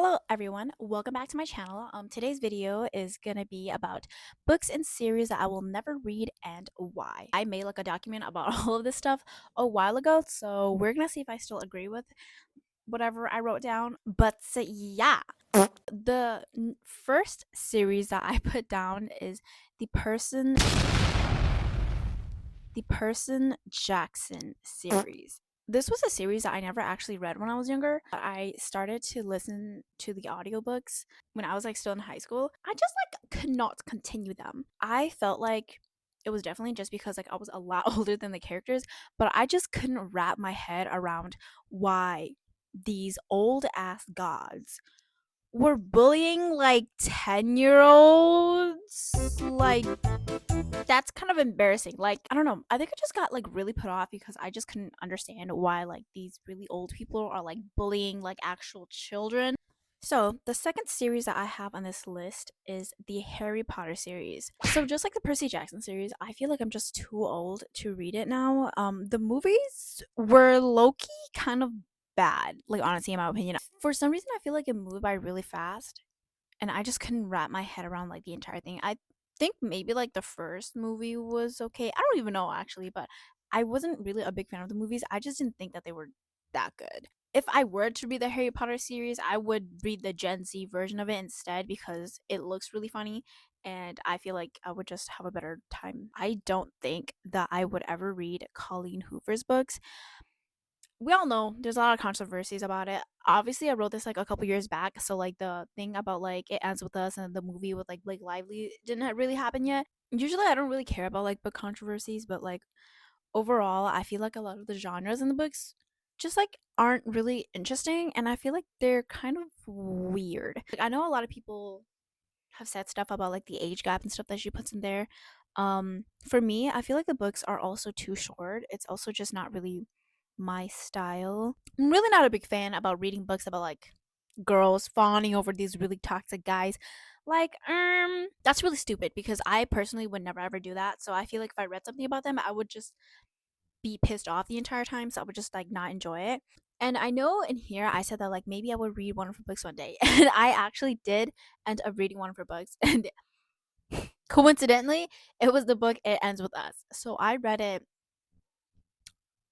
Hello everyone, welcome back to my channel. Today's video is gonna be about books and series that I will never read and why. I made like a document about all of this stuff a while ago, so we're gonna see if I still agree with whatever I wrote down. But yeah, the first series that I put down is the Person Jackson series. This was a series that I never actually read when I was younger. I started to listen to the audiobooks when I was like still in high school. I just like could not continue them. I felt like it was definitely just because like I was a lot older than the characters, but I just couldn't wrap my head around why these old ass gods were bullying like 10-year-olds. Like that's kind of embarrassing. Like, I don't know. I think I just got like really put off because I just couldn't understand why like these really old people are like bullying like actual children. So, the second series that I have on this list is the Harry Potter series. So, just like the Percy Jackson series, I feel like I'm just too old to read it now. The movies were low key kind of bad, like honestly, in my opinion. For some reason, I feel like it moved by really fast and I just couldn't wrap my head around like the entire thing. I think maybe like the first movie was okay. I don't even know actually, but I wasn't really a big fan of the movies. I just didn't think that they were that good. If I were to read the Harry Potter series, I would read the Gen Z version of it instead because it looks really funny and I feel like I would just have a better time. I don't think that I would ever read Colleen Hoover's books. We all know there's a lot of controversies about it. Obviously, I wrote this like a couple years back, so like the thing about like It Ends with Us and the movie with like Blake Lively didn't really happen yet. Usually, I don't really care about like book controversies, but like overall, I feel like a lot of the genres in the books just like aren't really interesting, and I feel like they're kind of weird. Like I know a lot of people have said stuff about like the age gap and stuff that she puts in there. For me, I feel like the books are also too short. It's also just not really my style. I'm really not a big fan about reading books about like girls fawning over these really toxic guys. Like, that's really stupid because I personally would never ever do that. So I feel like if I read something about them, I would just be pissed off the entire time. So I would just like not enjoy it. And I know in here I said that like maybe I would read one of her books one day. And I actually did end up reading one of her books. And coincidentally, it was the book It Ends With Us. So I read it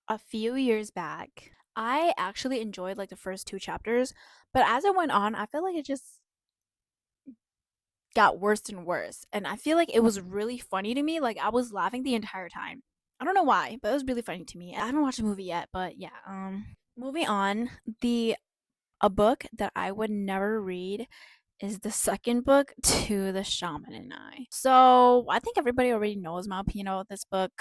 a few years back. I actually enjoyed like the first two chapters, but as it went on, I felt like it just got worse and worse. And I feel like it was really funny to me. Like I was laughing the entire time. I don't know why, but it was really funny to me. I haven't watched the movie yet, but yeah. Moving on, the a book that I would never read is the second book to The Shaman and I. So I think everybody already knows my opinion about this book.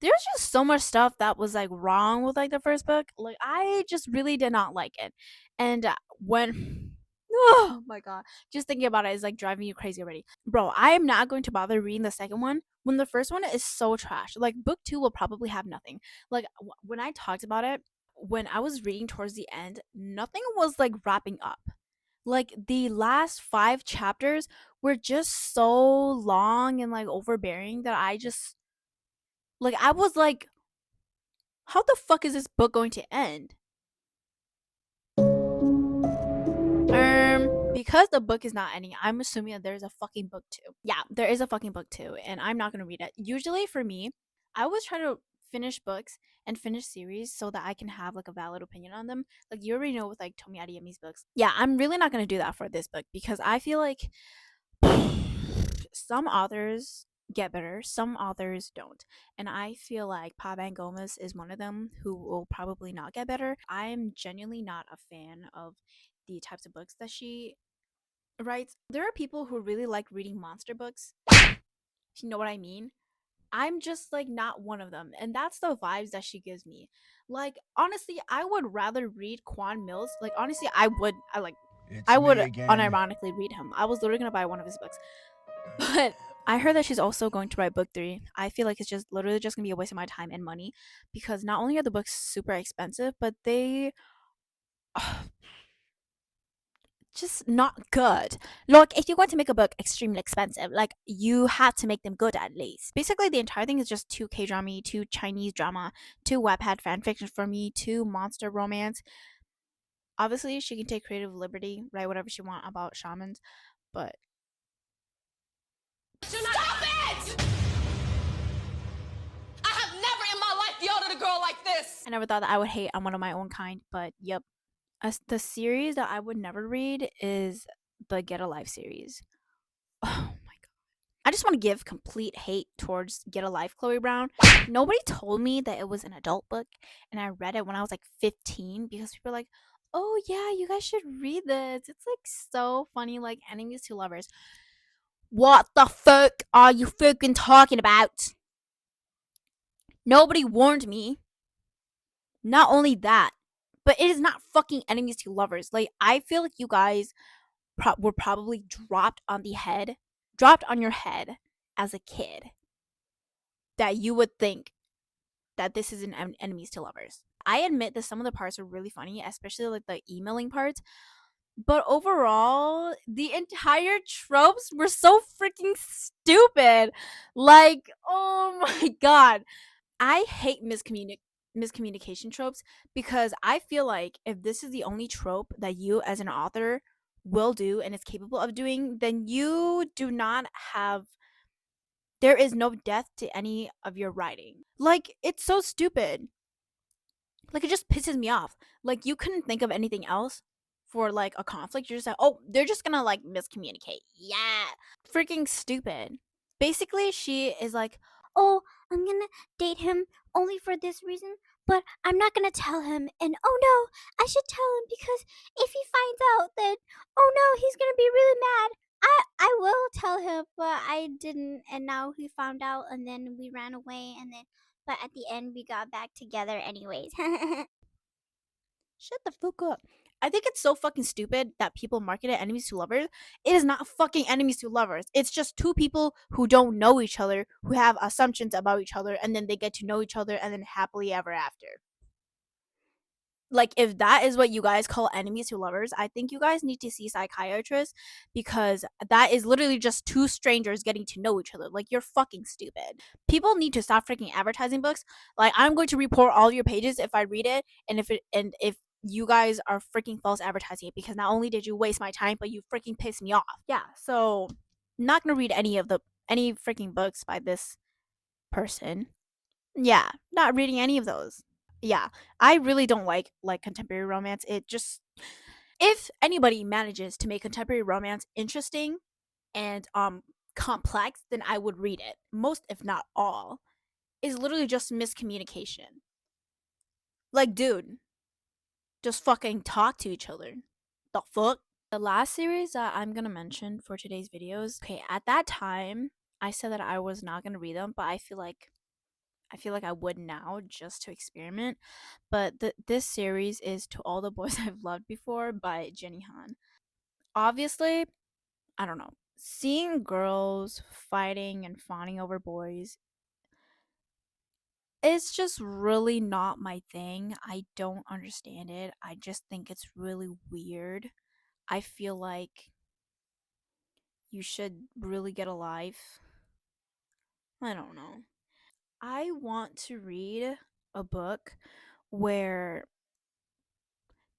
There's just so much stuff that was like wrong with like the first book. Like I just really did not like it. And when oh my god, just thinking about it is like driving you crazy already. Bro, I am not going to bother reading the second one when the first one is so trash. Like book 2 will probably have nothing. Like when I talked about it, when I was reading towards the end, nothing was like wrapping up. Like the last 5 chapters were just so long and like overbearing that I just like I was like, how the fuck is this book going to end? Because the book is not ending, I'm assuming that there's a fucking book 2. Yeah, there is a fucking book 2, and I'm not gonna read it. Usually for me, I always try to finish books and finish series so that I can have like a valid opinion on them. Like you already know with like Tomi Adeyemi's books. Yeah, I'm really not gonna do that for this book because I feel like some authors get better, some authors don't. And I feel like Pavan Gomez is one of them who will probably not get better. I'm genuinely not a fan of the types of books that she writes. There are people who really like reading monster books. If you know what I mean? I'm just like not one of them. And that's the vibes that she gives me. Like honestly, I would rather read Quan Mills. Like honestly, I It's would me again. unironically read him. I was literally gonna buy one of his books. But I heard that she's also going to write book 3. I feel like it's just literally just gonna be a waste of my time and money because not only are the books super expensive, but they just not good. Like, if you're going to make a book extremely expensive, like you had to make them good at least. Basically, the entire thing is just 2 K drama, 2 Chinese drama, 2 Wattpad fan fiction for me, 2 monster romance. Obviously, she can take creative liberty, write whatever she want about shamans, but Stop it! I have never in my life yelled at a girl like this. I never thought that I would hate on one of my own kind. But yep, the series that I would never read is the Get a Life series. Oh my god. I just want to give complete hate towards Get a Life, Chloe Brown. Nobody told me that it was an adult book, and I read it when I was like 15 because people were like, oh yeah, you guys should read this. It's like so funny, like enemies to lovers. What the fuck are you freaking talking about? Nobody warned me. Not only that, but it is not fucking enemies to lovers. Like, I feel like you guys were probably dropped on your head as a kid, that you would think that this is an enemies to lovers. I admit that some of the parts are really funny, especially like the emailing parts. But overall, the entire tropes were so freaking stupid. Like, oh my god. I hate miscommunication tropes because I feel like if this is the only trope that you as an author will do and is capable of doing, then you do not have there is no depth to any of your writing. Like, it's so stupid. Like, it just pisses me off. Like, you couldn't think of anything else for like a conflict. You're just like, oh, they're just gonna like miscommunicate. Yeah. Freaking stupid. Basically, she is like, oh, I'm gonna date him only for this reason, but I'm not gonna tell him. And oh no, I should tell him because if he finds out, then oh no, he's gonna be really mad. I will tell him, but I didn't, and now he found out, and then we ran away, and then but at the end we got back together anyways. shut the fuck up. I think it's so fucking stupid that people market it enemies to lovers. It is not fucking enemies to lovers. It's just two people who don't know each other, who have assumptions about each other, and then they get to know each other and then happily ever after. Like, if that is what you guys call enemies to lovers, I think you guys need to see psychiatrists, because that is literally just two strangers getting to know each other. Like, you're fucking stupid. People need to stop freaking advertising books. Like, I'm going to report all your pages if I read it, and if you guys are freaking false advertising it, because not only did you waste my time, but you freaking pissed me off. Yeah, so not gonna read any freaking books by this person. Yeah, not reading any of those. Yeah, I really don't like contemporary romance. It just, if anybody manages to make contemporary romance interesting and complex, then I would read it. Most, if not all, is literally just miscommunication. Like, dude, just fucking talk to each other. The fuck? The last series that I'm gonna mention for today's videos, okay, at that time, I said that I was not gonna read them, but I feel like I would now, just to experiment. But this series is To All the Boys I've Loved Before by Jenny Han. Obviously, I don't know. Seeing girls fighting and fawning over boys, it's just really not my thing. I don't understand it. I just think it's really weird. I feel like you should really get a life. I don't know. I want to read a book where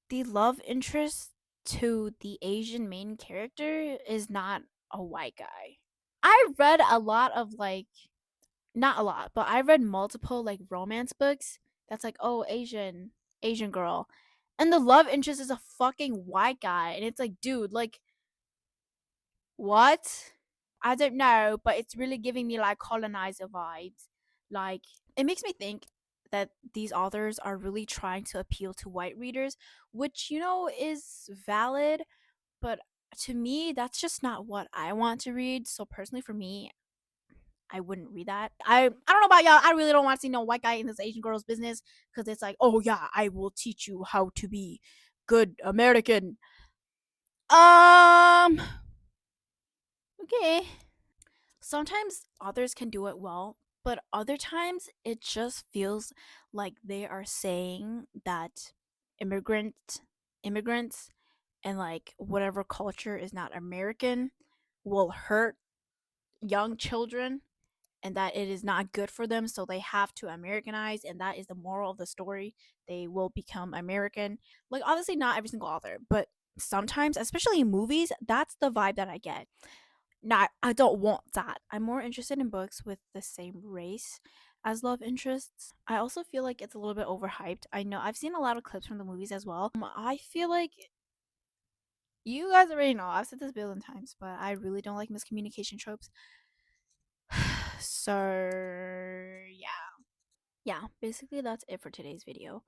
the love interest to the Asian main character is not a white guy. I read a lot of like, not a lot, but I read multiple like romance books that's like, oh, Asian girl. And the love interest is a fucking white guy. And it's like, dude, like, what? I don't know, but it's really giving me like colonizer vibes. Like, it makes me think that these authors are really trying to appeal to white readers, which, is valid, but to me, that's just not what I want to read. So, personally, for me, I wouldn't read that. I don't know about y'all. I really don't want to see no white guy in this Asian girl's business, because it's like, oh yeah, I will teach you how to be good American. Um, okay. Sometimes authors can do it well, but other times it just feels like they are saying that immigrants and like whatever culture is not American will hurt young children, and that it is not good for them, so they have to Americanize, and that is the moral of the story. They will become American. Like, obviously, not every single author, but sometimes, especially in movies, that's the vibe that I get. Not, I don't want that. I'm more interested in books with the same race as love interests. I also feel like it's a little bit overhyped. I know I've seen a lot of clips from the movies as well. I feel like you guys already know. I've said this a billion times, but I really don't like miscommunication tropes. So yeah, basically that's it for today's video.